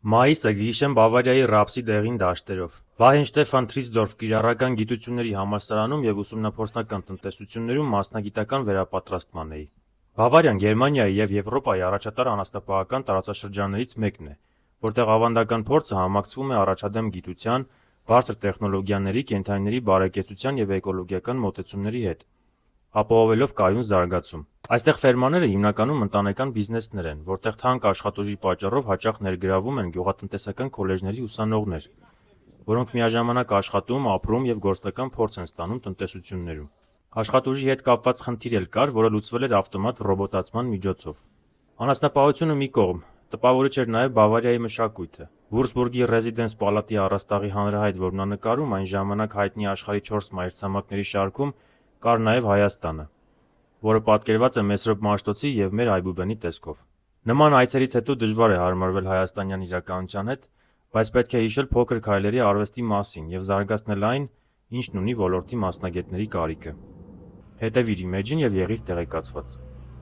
Մայիսը գիշեմ Բավարիայի Ռապսի դեղին դաշտերով։ Վահեն Շտեֆան Թրիցդորֆ կիրառական գիտությունների համալսարանում և ուսումնափորձնական տնտեսություններում մասնագիտական վերապատրաստման էի։ Բավարիան Գերմանիայի և Եվրոպայի առաջատար անասնապահական տարածաշրջաններից մեկն է, որտեղ ավանդական փորձը համակցվում է առաջադեմ գիտության, բարձր տեխնոլոգիաների, կենդանիների բարեկեցության և էկոլոգիական մոտեցումների հետ, ապահովելով կայուն զարգացում։ Այստեղ ֆերմաները հիմնականում ընտանեկան բիզնեսներ են, որտեղ թանկ աշխատուժի պատճառով հաճախ ներգրավում են գյուղատնտեսական քոլեջների ուսանողներ, որոնք միաժամանակ աշխատում, ապրում և գործնական փորձ են ստանում տնտեսություններում։ Աշխատուժի հետ կապված խնդիր էլ կար, որը լուծվել էր ավտոմատ ռոբոտացման միջոցով։ Անասնապահությունը մի կողմ, տպավորիչ էր նաև Բավարիայի մշակույթը։ Վուրցբուրգի ռեզիդենս պալատի առաստաղի հանրահայտ որմնանկարում այն ժամանակ հայտնի աշխարհի 4 մայրցամաքների շարքում կար նաև Հայաստանը, որը պատկերված է Մեսրոպ Մաշտոցի և մեր Այբուբենի տեսքով։ Նման այցերից հետո դժվար է հարմարվել հայաստանյան իրականության հետ, բայց պետք է հիշել փոքր քայլերի արվեստի մասին և զարգացնել այն, ինչն ունի ոլորտի մասնագետների կարիքը։ Հետևիր իմեջին և եղիր տեղեկացված։